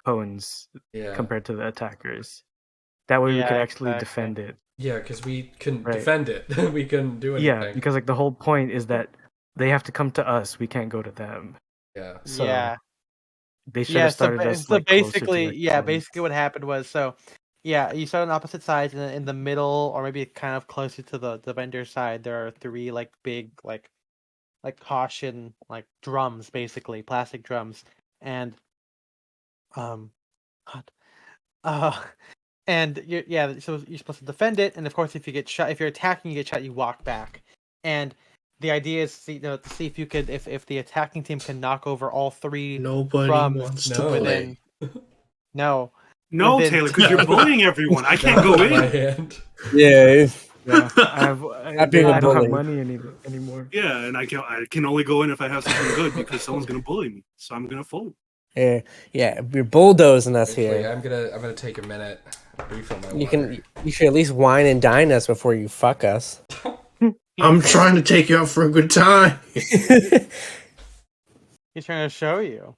cones Yeah, compared to the attackers. That way we Yeah, could actually exactly. defend it. yeah, because we couldn't Right. defend it. We couldn't do anything. Yeah, because like the whole point is that they have to come to us. We can't go to them. Yeah. So Yeah. they should Yeah, have started us so like closer to basically, the yeah, cones. basically what happened was, so yeah, you start on opposite sides, and then in the middle, or maybe kind of closer to the vendor side, there are 3 like big like caution, like, drums, basically plastic drums, and God, uh, and so you're supposed to defend it, and of course, if you get shot, if you're attacking, you get shot, you walk back, and the idea is to see if you could, if the attacking team can knock over all 3 Nobody drums wants No. to play. within. No, No, Within- Taylor, because you're bullying everyone. I can't go My in. hand. Yeah. Yeah, Not being a I don't have bully. money anymore. Yeah, and I can only go in if I have something good because someone's gonna bully me. So I'm gonna fold. Yeah. Yeah. You're bulldozing us Actually, here. I'm gonna take a minute, refill my You water. you should at least wine and dine us before you fuck us. I'm trying to take you out for a good time. he's trying to show you.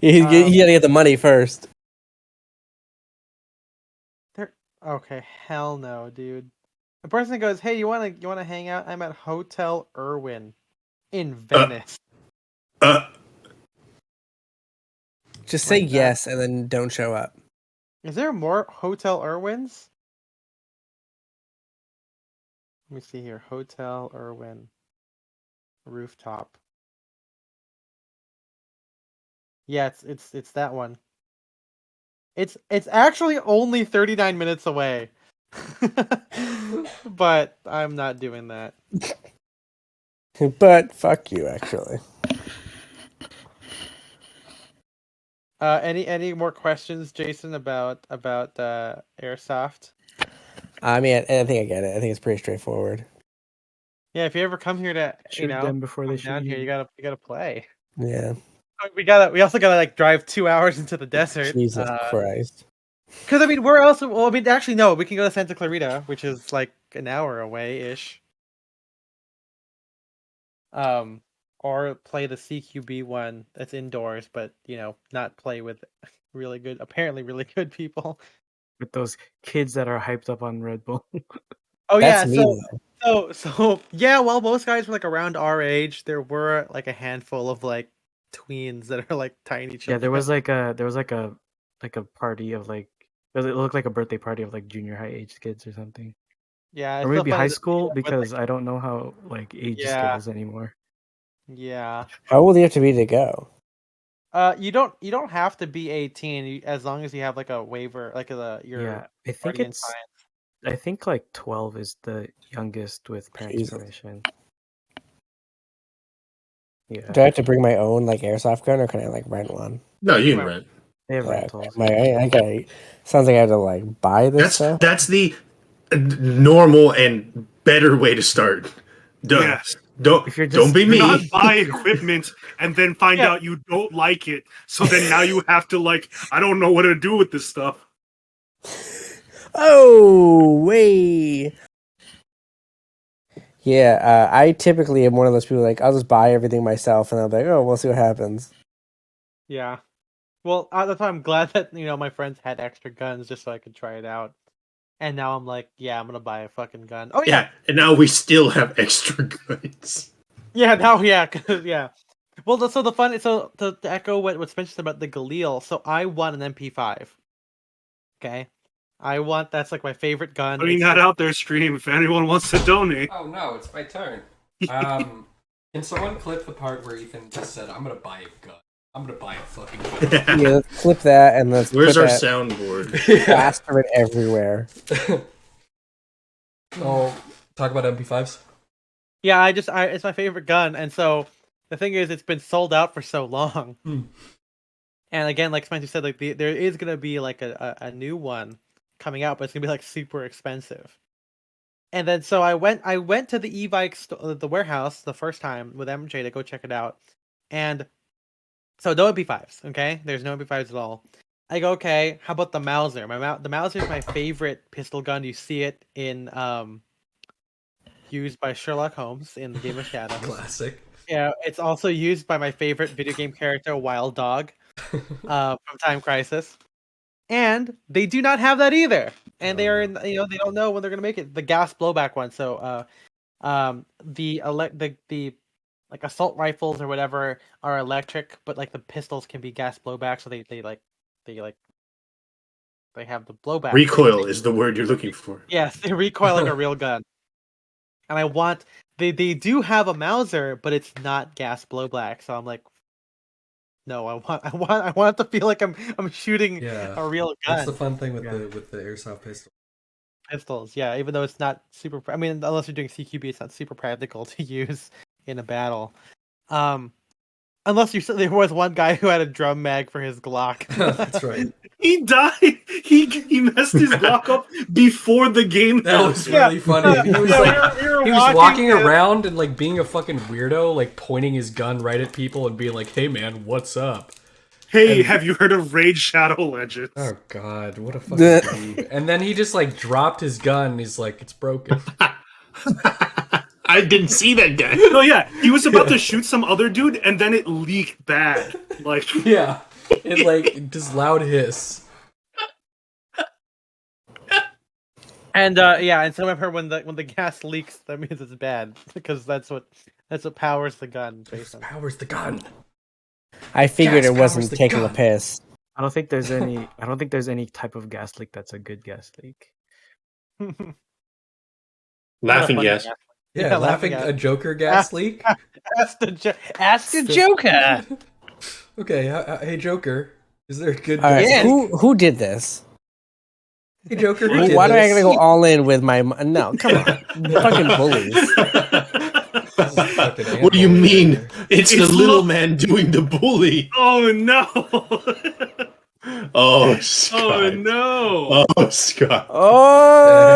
you gotta get the money first. Okay, hell no, dude. A person goes, "Hey, you wanna hang out? I'm at Hotel Irwin in Venice." Just say Like that. yes and then don't show up. Is there more Hotel Irwins? Let me see here. Hotel Irwin rooftop. Yeah, it's that one. It's actually only 39 minutes away. But I'm not doing that. But fuck you, actually. Any more questions, Jason, about Airsoft? I mean, I think I get it. I think it's pretty straightforward. Yeah, if you ever come here to Shoot them before they come shoot down here, you. you gotta play. Yeah. We also gotta like drive 2 hours into the desert. Jesus Christ. Because I mean, we're also well. I mean, actually, no. We can go to Santa Clarita, which is like an hour away ish. Or play the CQB one that's indoors, but not play with apparently really good people. With those kids that are hyped up on Red Bull. Oh That's yeah, me, though. so yeah. Well, most guys were like around our age. There were like a handful of like tweens that are like tiny children. Yeah, there was like a party of like it looked like a birthday party of like junior high age kids or something. Yeah, Or it's still maybe funny high to see school them with, because like, I don't know how like age Yeah. scales anymore. yeah. How old do you have to be to go? You don't have to be 18 as long as you have like a waiver, like your Yeah, I think guardian it's sign. I think like 12 is the youngest with parents' Jesus. permission. Yeah, Do I have to bring my own like airsoft gun, or can I like rent one? No, you can rent. they have Yeah, rentals. I gotta. Sounds like I have to like buy this stuff. That's the normal and better way to start. Yes. If you're Don't just- be Do me. not buy equipment and then find Yeah. out you don't like it. So then now you have to like, I don't know what to do with this stuff. Oh, wait. Yeah, I typically am one of those people like I'll just buy everything myself, and I'll be like, oh, we'll see what happens. Yeah. Well, that's why I'm glad that my friends had extra guns just so I could try it out. And now I'm like, yeah, I'm gonna buy a fucking gun. Oh yeah, Yeah, and now we still have extra goods. yeah. Now, yeah, 'cause, yeah. Well, so the fun, so to echo what Spencer said about the Galil. So I want an MP5. Okay, that's like my favorite gun. Putting that out there, stream. If anyone wants to donate, Oh no, it's my turn. Can someone clip the part where Ethan just said, "I'm gonna buy a gun. I'm gonna buy a fucking gun." Yeah, let's clip that, and let's Where's put our that soundboard? plaster it everywhere. Oh, talk about MP5s. Yeah, it's my favorite gun, and so the thing is, it's been sold out for so long. And again, like Spencer said, like there is gonna be like a new one coming out, but it's gonna be like super expensive. And then so I went to the e-bike the warehouse the first time with MJ to go check it out, and so no MP5s. Okay, there's no MP5s at all. I go, okay, how about the Mauser? The Mauser is my favorite pistol gun. You see it in used by Sherlock Holmes in the Game of Shadows. Classic. Yeah, it's also used by my favorite video game character, Wild Dog, from Time Crisis. And they do not have that either. And they are in, they don't know when they're gonna make it. The gas blowback one. So, the like assault rifles or whatever are electric, but like the pistols can be gas blowback. So they have the blowback. Recoil is the word you're looking for. Yes, they recoil like a real gun. And I want they do have a Mauser, but it's not gas blowback. So I'm like, no, I want it to feel like I'm shooting a real gun. That's the fun thing with the airsoft pistol. Pistols, yeah. Even though it's not super, I mean, unless you're doing CQB, it's not super practical to use in a battle. Unless there was one guy who had a drum mag for his Glock. That's right. he died. He messed his block up before the game. That was really funny. He was he was walking around and like being a fucking weirdo, like pointing his gun right at people and being like, "Hey man, what's up?" Hey, have you heard of Raid Shadow Legends? Oh god, what a fucking dweeb. And then he just like dropped his gun and he's like, "It's broken." I didn't see that guy. No, yeah, he was about to shoot some other dude, and then it leaked bad. Like, Yeah, it like just loud hiss. And and so I've heard when the gas leaks, that means it's bad because that's what powers the gun. Basically. Powers the gun. I figured Gas it wasn't powers the taking a gun. piss. I don't think there's any type of gas leak that's a good gas leak. Laughing gas. Yeah, Yeah, laughing laughing a Joker gas leak. Ask the Joker. Okay, hey Joker, Is there a good All right, guess? who did this? Hey, Joker, who did Why do I this? gotta go all in with my? No, come on, fucking bullies. What do you mean? Right It's the It's little lo- man doing the bully. Oh no! Oh, Scott. Oh no! Oh, Scott. Oh,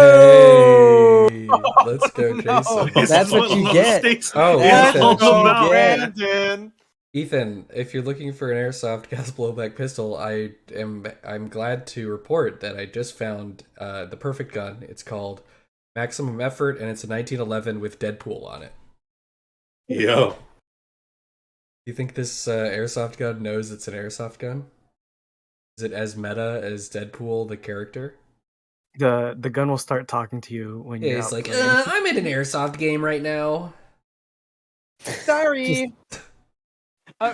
Hey, let's go, Jason. It's That's what all you low get. stakes. Oh, That's Ethan. what you about get. Brandon. Ethan, if you're looking for an airsoft gas blowback pistol, I'm glad to report that I just found the perfect gun. It's called Maximum Effort, and it's a 1911 with Deadpool on it. Yo. You think this airsoft gun knows it's an airsoft gun? Is it as meta as Deadpool, the character? The gun will start talking to you when Yeah, you're he's out like, playing. I'm in an airsoft game right now. Sorry.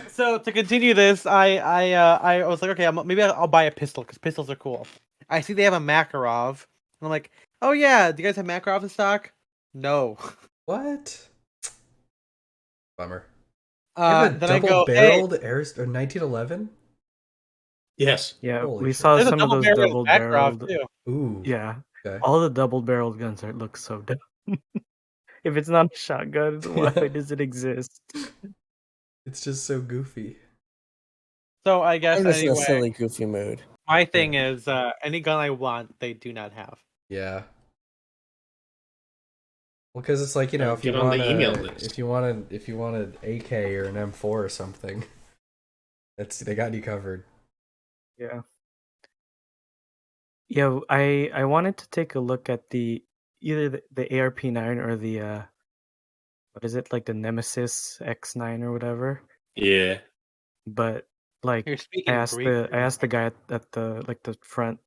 So to continue this, I was like, okay, maybe I'll buy a pistol because pistols are cool. I see they have a Makarov, and I'm like, oh yeah, do you guys have Makarov in stock? No. What? Bummer. You have a Then I go, hey, double-barreled air 1911? Yes. Yeah, Holy we shit. saw there's a some of those double barrel double-barreled. Makarov too. Ooh. Yeah, Okay. all the double-barreled guns look so dumb. If it's not a shotgun, why does it exist? It's just so goofy. So I guess I'm just in a anyway, silly, goofy mood. my thing is any gun I want, they do not have. Yeah. Well, because it's like, you know, if you Get on want the email list. if you want an AK or an M4 or something, they got you covered. Yeah. Yeah, I wanted to take a look at either the ARP9 or the what is it, like the Nemesis X9 or whatever. Yeah. But like You're speaking I asked Greek. I asked the guy at the front.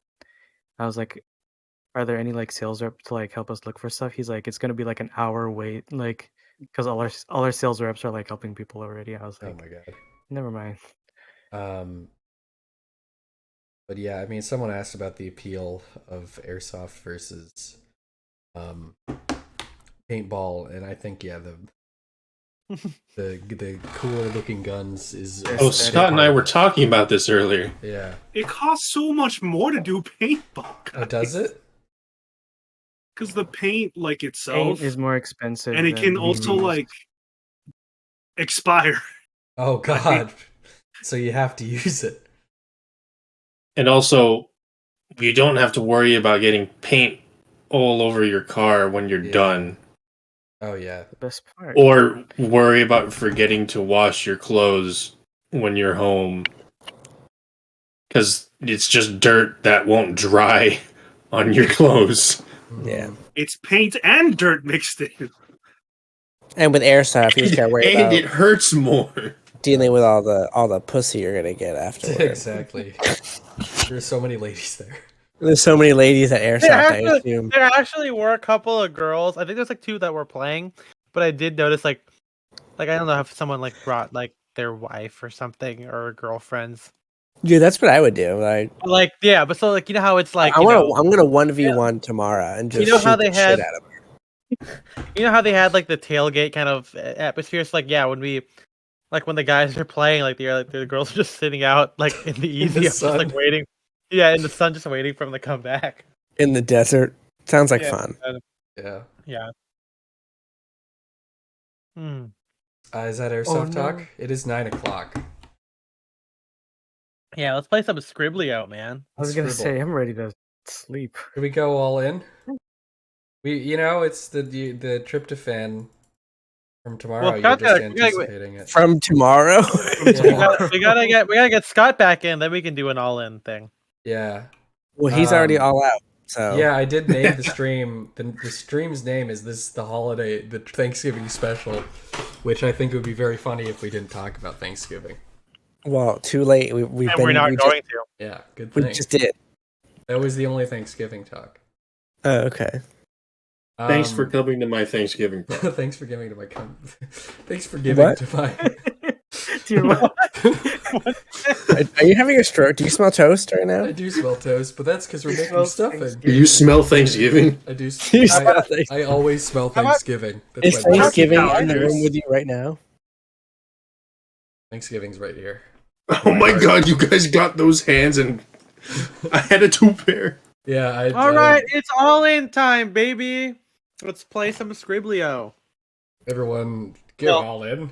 I was like, are there any like sales reps to like help us look for stuff? He's like, it's gonna be like an hour wait, like because all our sales reps are like helping people already. I was Oh like, my god. never mind. But yeah, I mean, someone asked about the appeal of airsoft versus paintball, and I think the cooler looking guns is. Oh, Scott and I were talking about this earlier. Yeah. It costs so much more to do paintball. Oh, does it? Because the paint, like itself, Paint is more expensive, and it can than also used. like expire. Oh god. So you have to use it. And also, you don't have to worry about getting paint all over your car when you're Yeah. done. Oh yeah. the best part. Or worry about forgetting to wash your clothes when you're home. Because it's just dirt that won't dry on your clothes. Yeah. It's paint and dirt mixed in. And with airsoft, you just gotta worry And about it hurts more. dealing with all the pussy you're gonna get afterwards. Exactly. There's so many ladies there. There's so many ladies at airsoft. I assume. There actually were a couple of girls. I think there's like two that were playing, but I did notice like I don't know if someone like brought like their wife or something or girlfriends. Dude, that's what I would do. Like yeah, but so like you know how it's like I'm you gonna know, 1v1 Tamara and just You know how shoot they the had- shit out of her. you know how they had like the tailgate kind of atmosphere. So like yeah, when we like when the guys are playing, like the girls are just sitting out like in the easy, just sun. like waiting. Yeah, in the sun, just waiting for them to come back. In the desert. Sounds like Yeah. fun. Yeah. Yeah. Hmm. Is that airsoft no. talk? It is 9:00. Yeah, let's play some Scribbly out, man. I was gonna Scribble. say I'm ready to sleep. Should we go all in? It's the tryptophan from tomorrow. Well, You're Scott, just we gotta- anticipating it. From tomorrow. Yeah. we gotta get Scott back in, then we can do an all-in thing. Yeah. Well, he's already Um, all out. So Yeah, I did name the stream. The stream's name is the Thanksgiving special, which I think would be very funny if we didn't talk about Thanksgiving. Well, too late. We've And been. we're not we going to. Yeah, good We thing. just did. That was the only Thanksgiving talk. Oh, okay. Thanks for coming to my Thanksgiving party. Thanks for giving to my Thanks for giving What? to my. Do you want- Are you having a stroke? Do you smell toast right now? I do smell toast, but that's because we're making smells stuffing. Thanksgiving. You smell Thanksgiving? I do. You smell I, Thanksgiving. I always smell How about- Thanksgiving. Is my- Thanksgiving How about in the room this? with you right now? Thanksgiving's right here. Oh my god, you guys got those hands, and I had a 2-pair. Yeah. All right, it's all in time, baby. Let's play some Scriblio. Everyone, get Well- all in.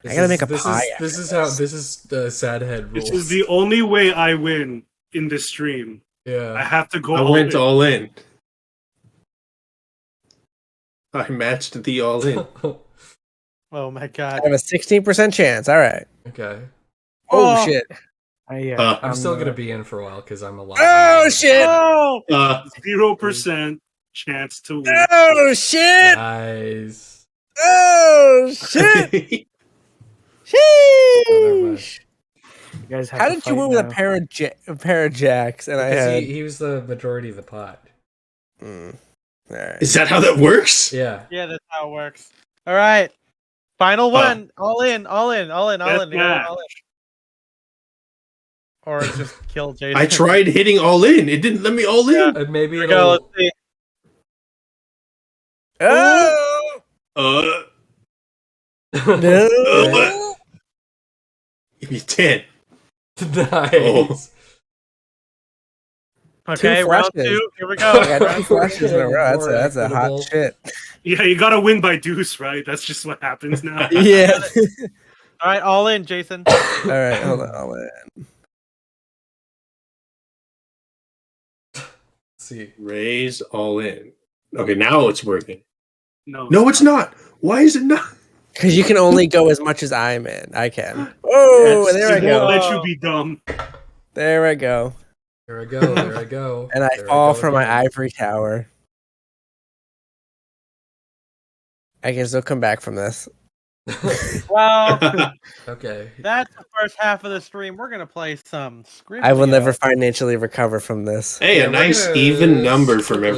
I gotta make a this pie Is, this is how. This is the sad head rules. This is the only way I win in this stream. I Yeah. have to go I all went in. all in. I matched the all in. Oh my god. I have a 16% chance. All right. Okay. Oh, shit. Yeah, I'm still gonna be in for a while because I'm alive. Oh shit. Oh! 0% chance to win. Oh shit. Nice. Oh shit. Oh, never mind. Sheesh. you guys have How to did you fight win with now. a pair of jacks and I Because had? he was the majority of the pot. Mm. All right. Is that how that works? Yeah. Yeah, that's how it works. All right. Final one. All in, all in, all in, all That's in, all in. Or just kill Jason. I tried hitting all in. It didn't let me all in. And maybe Here we go. Let's it'll. see. Oh no. Give me 10. Nice. Okay, Two round flushes. 2. Here we I go. got Round two two. flushes in a row. More That's a hot equitable. shit. Yeah, you gotta win by deuce, right? That's just what happens now. Yeah. All right, all in, Jason. All right. Hold on. Let's see. Raise all in. Okay, now it's working. No, No, it's not. Why is it not? Because you can only go as much as I'm in. I can. Oh, Yes. there I It won't go. let you be dumb. There I go. There I go. There I go. And I There fall go from my again. ivory tower. I can still come back from this. Well, Okay. that's the first half of the stream. We're gonna play some Scriblio. I will never financially recover from this. Hey, Yeah, a we're nice gonna even number from strictly